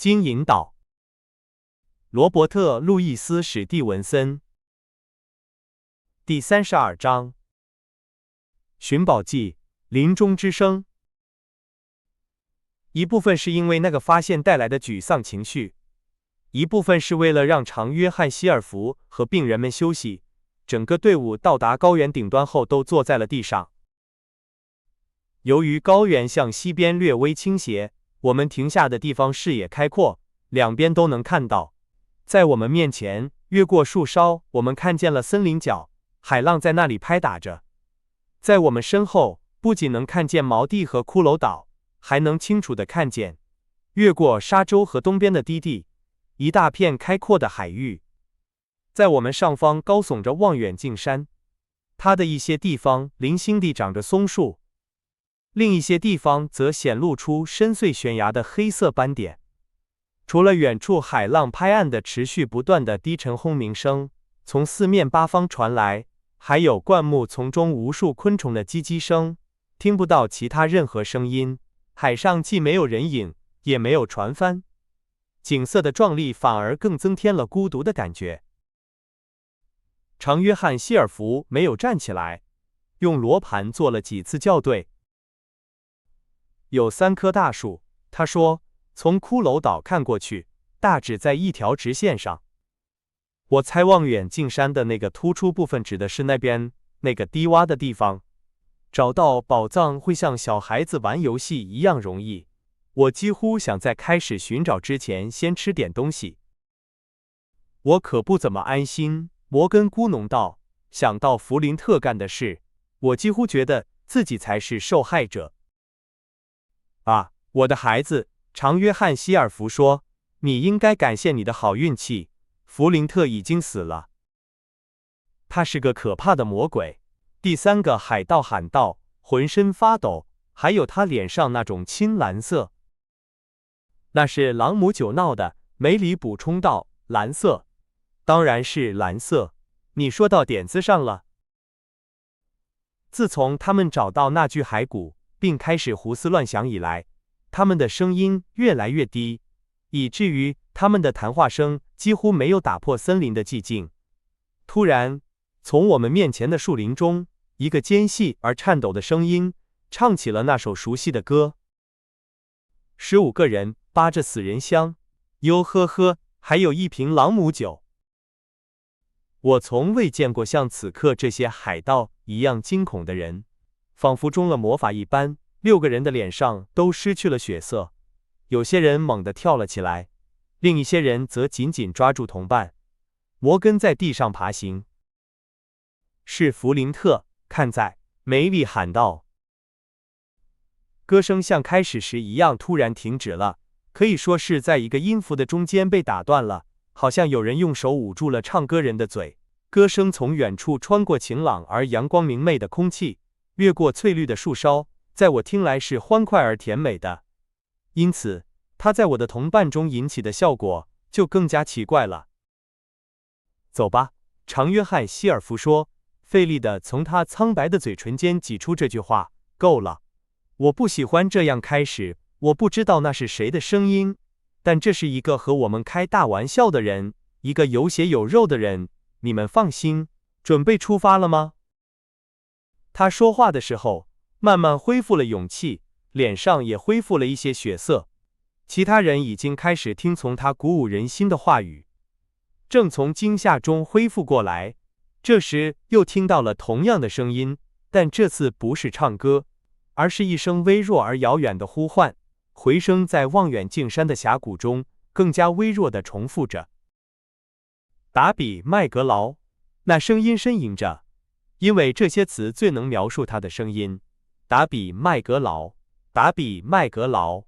經引導。羅伯特·路易斯·史蒂文森。第32章。尋寶記，林中之聲。一部分是因為那個發現帶來的沮喪情緒，一部分是為了讓長約翰·希爾弗和病人們休息。整個隊伍到達高原頂端後都坐在了地上。由於高原向西邊略微傾斜，我們停下的地方視野開闊，兩邊都能看到。在我們面前，越過樹梢，我們看見了森林角，海浪在那裡拍打着。在我們身後，不僅能看見毛地和骷髏島，還能清楚地看見，越過沙洲和東邊的低地，一大片開闊的海域。在我們上方高聳着望遠鏡山，它的一些地方零星地長着松樹，另一些地方則顯露出深邃懸崖的黑色斑點。除了遠處海浪拍岸的持續不斷的低沉轟鳴聲從四面八方傳來，還有灌木叢中無數昆蟲的唧唧聲，聽不到其他任何聲音。海上既沒有人影，也沒有船帆，景色的壯麗反而更增添了孤獨的感覺。長約翰·希爾弗沒有站起來，用羅盤做了幾次校对。有3棵大樹，他說，從骷髏島看過去，大致在一條直線上。我猜望遠鏡山的那個突出部分指的是那邊那個低洼的地方。找到寶藏會像小孩子玩遊戲一樣容易。我幾乎想在開始尋找之前先吃點東西。我可不怎麼安心，摩根咕噥道，想到弗林特幹的事，我幾乎覺得自己才是受害者。啊，我的孩子，長約翰·希爾弗說，你應該感謝你的好運氣，弗林特已經死了。他是個可怕的魔鬼。第3個海盜喊道，渾身發抖，還有他臉上那種青藍色。那是朗姆酒鬧的，梅里補充道，藍色。當然是藍色，你說到點子上了。自從他們找到那具骸骨，並開始胡思亂想以來，他們的聲音越來越低，以至於他們的談話聲幾乎沒有打破森林的寂靜。突然，從我們面前的樹林中，一個尖細而顫抖的聲音唱起了那首熟悉的歌。15個人扒着死人香，喲呵呵，還有一瓶朗姆酒。我從未見過像此刻這些海盜一樣驚恐的人，仿佛中了魔法一般，6個人的臉上都失去了血色，有些人猛地跳了起來，另一些人則緊緊抓住同伴。摩根在地上爬行。是弗林特，看在，梅里喊道。歌聲像開始時一樣突然停止了，可以說是在一個音符的中間被打斷了，好像有人用手捂住了唱歌人的嘴。歌聲從遠處穿過晴朗而陽光明媚的空氣，越過翠綠的樹梢，在我聽來是歡快而甜美的。因此，它在我的同伴中引起的效果就更加奇怪了。走吧，長約翰·希尔弗說，費力地從他蒼白的嘴唇間擠出這句話，夠了。我不喜歡這樣開始，我不知道那是誰的聲音，但這是一個和我們開大玩笑的人，一個有血有肉的人。你們放心，準備出發了嗎？他說話的時候，慢慢恢復了勇氣，臉上也恢復了一些血色。其他人已經開始聽從他鼓舞人心的話語，正從驚嚇中恢復過來。這時又聽到了同樣的聲音，但這次不是唱歌，而是一聲微弱而遙遠的呼喚，回聲在望遠鏡山的峽谷中更加微弱地重複着。達比麥格勞，那聲音呻吟着，因為這些詞最能描述他的聲音。達比麥格勞，達比麥格勞。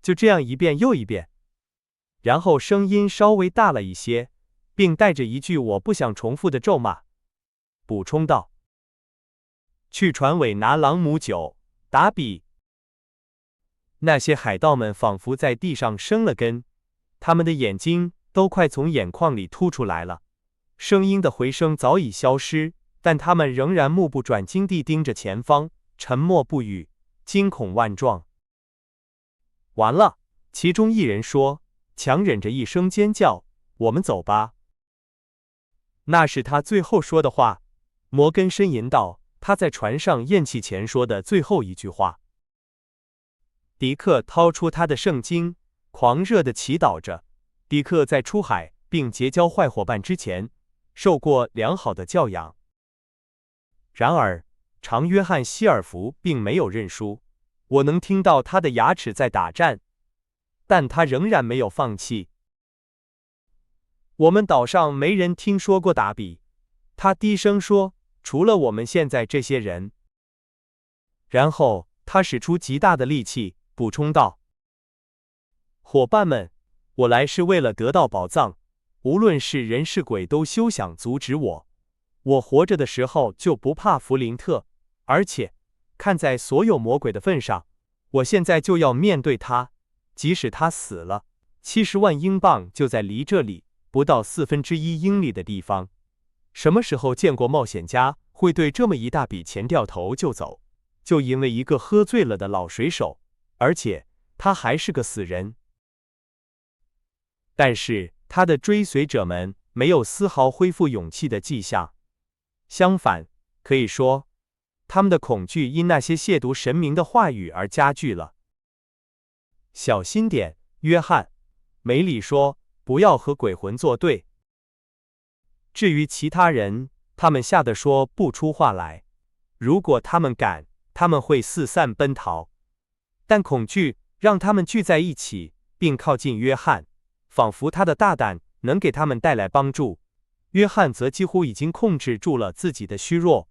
就這樣一遍又一遍，然後聲音稍微大了一些，並帶着一句我不想重複的咒罵，補充道：“去船尾拿朗姆酒，達比。”那些海盜們仿佛在地上生了根，他們的眼睛都快從眼眶裡凸出來了。聲音的回聲早已消失，但他們仍然目不轉睛地盯着前方，沉默不語，驚恐萬狀。完了，其中一人說，強忍着一聲尖叫，我們走吧。那是他最後說的話。摩根呻吟道，他在船上咽氣前說的最後一句話。迪克掏出他的圣經，狂熱地祈禱着。迪克在出海並結交壞夥伴之前，受過良好的教養。然而，長約翰·希爾弗並沒有認輸。我能聽到他的牙齒在打顫，但他仍然沒有放棄。我們島上沒人聽說過達比，他低聲說，除了我們現在這些人。然後他使出極大的力氣，補充道：夥伴們，我來是為了得到寶藏，無論是人是鬼都休想阻止我。我活着的時候就不怕弗林特，而且看在所有魔鬼的份上，我現在就要面对他，即使他死了。70萬英鎊就在離這裡不到1/4英里的地方。什麼時候見過冒險家會對這麼一大筆錢掉頭就走？就因為一個喝醉了的老水手，而且他還是個死人。但是他的追隨者們沒有絲毫恢復勇氣的跡象，相反，可以說，他們的恐懼因那些褻瀆神明的話語而加劇了。小心點，約翰，梅里說，不要和鬼魂作對。至於其他人，他們嚇得說不出話來。如果他們敢，他們會四散奔逃。但恐懼讓他們聚在一起，並靠近約翰，仿佛他的大膽能給他們帶來幫助。約翰則幾乎已經控制住了自己的虛弱。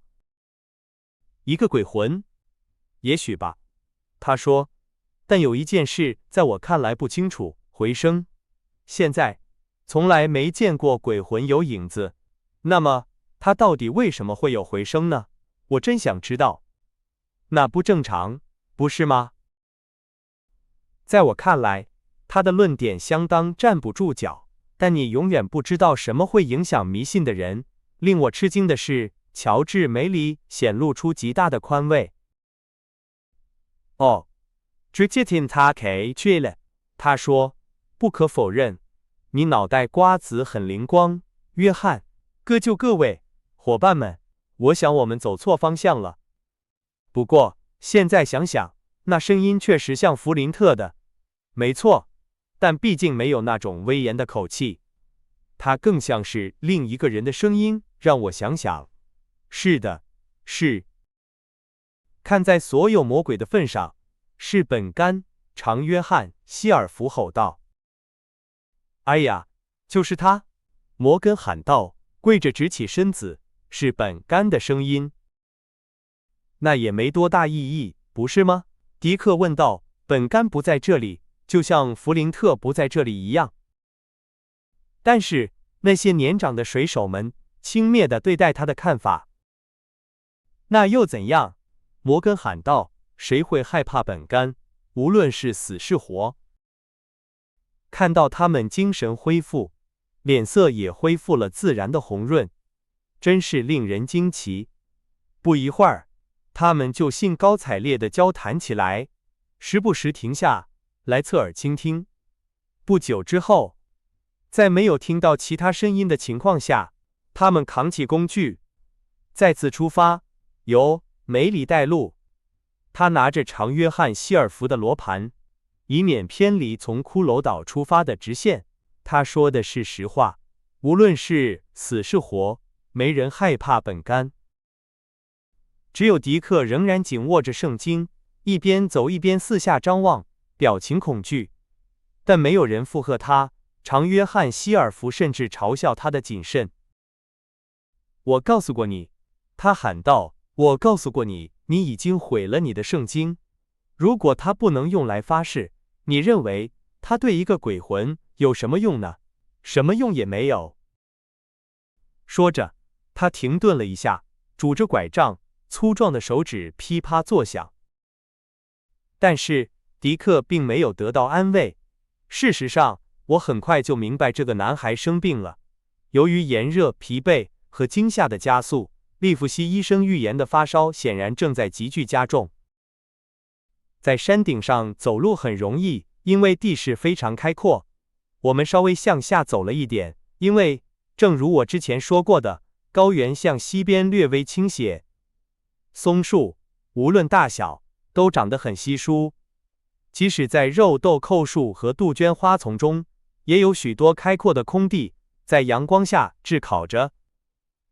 一個鬼魂？也許吧，他說。但有一件事在我看來不清楚，回聲。現在從來沒見過鬼魂有影子，那麼他到底為什麼會有回聲呢？我真想知道。那不正常，不是嗎？在我看來，他的論點相當站不住腳，但你永遠不知道什麼會影響迷信的人。令我吃驚的是，喬治·梅里顯露出極大的寬慰。哦，直接聽他開去了。他說，不可否認，你腦袋瓜子很靈光，約翰。各就各位，夥伴們，我想我們走錯方向了。不過，現在想想，那聲音確實像弗林特的。沒錯，但畢竟沒有那種威嚴的口氣，它更像是另一個人的聲音。讓我想想。是的，是。看在所有魔鬼的份上，是本干。長約翰·希爾弗吼道。哎呀，就是他！摩根喊道，跪着直起身子。是本干的聲音。那也沒多大意義，不是嗎？迪克問道。本干不在這裡，就像弗林特不在這裡一樣。但是那些年長的水手們輕蔑地對待他的看法。那又怎樣？摩根喊道。誰會害怕本干？無論是死是活。看到他們精神恢復，臉色也恢復了自然的紅潤，真是令人驚奇。不一會兒，他們就興高采烈地交談起來，時不時停下來側耳傾聽。不久之後，在沒有聽到其他聲音的情況下，他們扛起工具，再次出發，由梅里帶路。他拿着長約翰·希爾弗的罗盤，以免偏離從骷髏島出發的直線。他說的是實話，無論是死是活，沒人害怕本干。只有迪克仍然緊握着聖經，一邊走一邊四下張望，表情恐懼。但沒有人附和他。長約翰·希爾弗甚至嘲笑他的謹慎。我告訴過你，他喊道，我告訴過你，你已經毀了你的聖經。如果它不能用來發誓，你認為它對一個鬼魂有什麼用呢？什麼用也沒有。說着，他停頓了一下，拄着拐杖，粗壯的手指噼啪作響。但是迪克並沒有得到安慰。事實上，我很快就明白這個男孩生病了。由於炎熱、疲憊和驚嚇的加速，利弗西醫生預言的發燒顯然正在急劇加重。在山頂上走路很容易，因為地勢非常開闊。我們稍微向下走了一點，因為正如我之前說過的，高原向西邊略微傾斜。松樹無論大小都長得很稀疏，即使在肉豆蔻樹和杜鵑花叢中，也有許多開闊的空地，在陽光下炙烤着。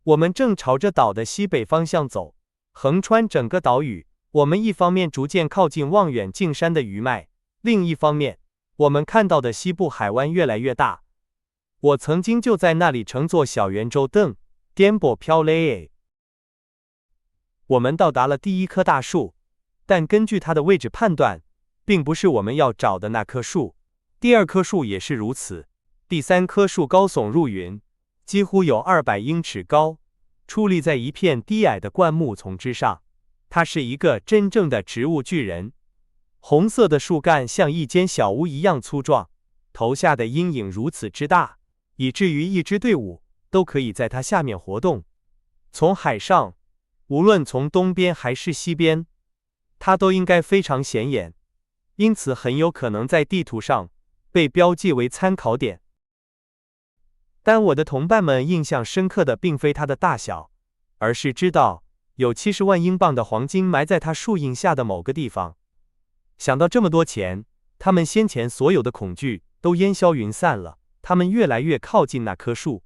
我們正朝着島的西北方向走，橫穿整個島嶼。我們一方面逐漸靠近望遠鏡山的餘脈，另一方面，我們看到的西部海灣越來越大。我曾經就在那裡乘坐小圓洲凳，顛簸飄累。我們到達了第一棵大樹，但根據它的位置判斷，並不是我們要找的那棵樹。第二棵樹也是如此。第三棵樹高聳入雲，幾乎有200英尺高，矗立在一片低矮的灌木叢之上。它是一個真正的植物巨人，紅色的樹幹像一間小屋一樣粗壯，頭下的陰影如此之大，以至於一支隊伍都可以在它下面活動。從海上，無論從東邊還是西邊，它都應該非常顯眼，因此很有可能在地圖上被標記為參考點。但我的同伴們印象深刻的並非它的大小，而是知道有70萬英鎊的黃金埋在它樹蔭下的某個地方。想到這麼多錢，他們先前所有的恐懼都煙消雲散了。他們越來越靠近那棵樹，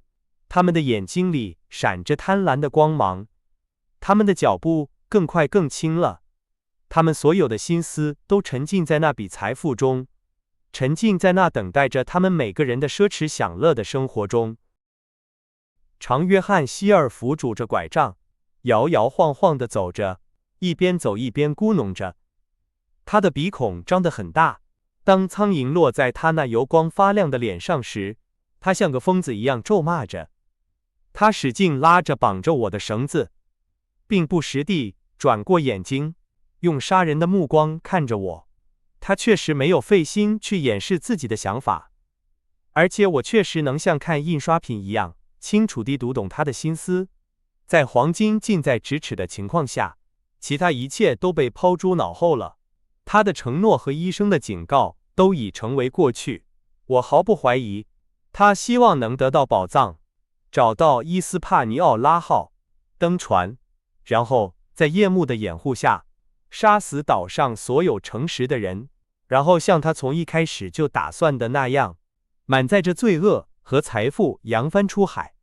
他們的眼睛裡閃着貪婪的光芒，他們的腳步更快更輕了。他們所有的心思都沉浸在那筆財富中，沉浸在那等待着他們每個人的奢侈享樂的生活中。長約翰·希爾弗拄着拐杖，搖搖晃晃地走着，一邊走一邊咕噥着。他的鼻孔張得很大，當蒼蠅落在他那油光發亮的臉上時，他像個瘋子一樣咒罵着。他使勁拉着綁着我的繩子，並不時地轉過眼睛，用殺人的目光看着我。他確實沒有費心去掩飾自己的想法，而且我確實能像看印刷品一樣，清楚地讀懂他的心思。在黃金近在咫尺的情況下，其他一切都被拋諸腦後了。他的承諾和醫生的警告都已成為過去。我毫不懷疑，他希望能得到寶藏，找到伊斯帕尼奧拉號，登船，然後在夜幕的掩護下殺死島上所有誠實的人，然後像他從一開始就打算的那樣，滿載着罪惡和財富揚帆出海。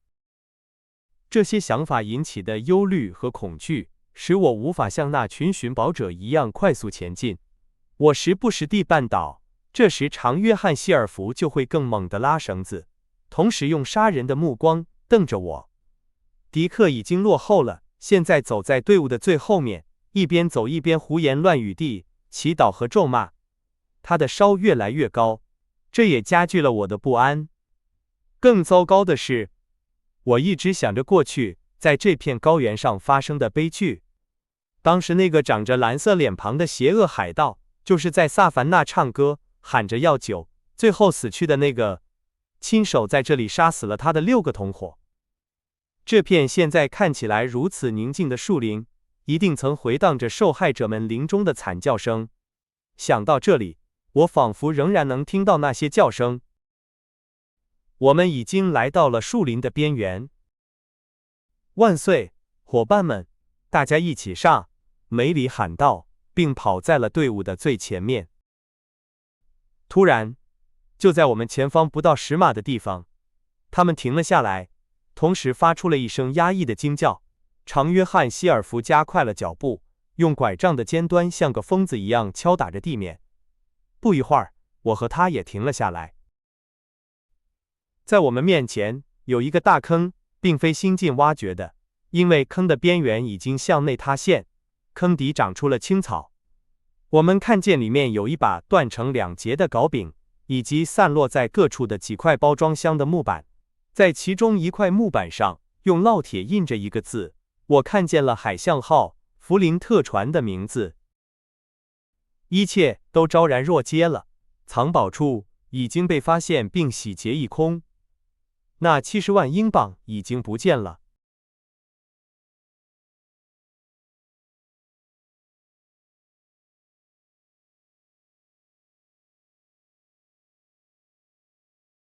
這些想法引起的憂慮和恐懼，使我無法像那群尋寶者一樣快速前進。我時不時地絆倒，這時長約翰·希爾弗就會更猛地拉繩子，同時用殺人的目光瞪着我。迪克已經落後了，現在走在隊伍的最後面，一邊走一邊胡言亂語地祈禱和咒罵。他的燒越來越高，這也加劇了我的不安。更糟糕的是，我一直想着過去在這片高原上發生的悲劇。當時那個長着藍色臉龐的邪惡海盜，就是在薩凡納唱歌，喊着要酒，最後死去的那個，親手在這裡殺死了他的6個同夥。這片現在看起來如此寧靜的樹林，一定曾回盪着受害者們臨終的慘叫聲。想到這裡，我仿佛仍然能聽到那些叫聲。我們已經來到了樹林的邊緣。萬歲，夥伴們，大家一起上！梅里喊道，並跑在了隊伍的最前面。突然，就在我們前方不到10碼的地方，他們停了下來，同時發出了一聲壓抑的驚叫。長約翰·希爾弗加快了腳步，用拐杖的尖端像個瘋子一樣敲打着地面。不一會兒，我和他也停了下來。在我們面前有一個大坑，並非新近挖掘的，因為坑的邊緣已經向內塌陷，坑底長出了青草。我們看見裡面有一把斷成2截的鎬柄，以及散落在各處的幾塊包裝箱的木板。在其中一塊木板上用烙鐵印着一個字，我看見了海象號弗林特船的名字。一切都昭然若揭了，藏寶處已經被發現並洗劫一空。那70萬英鎊已經不見了。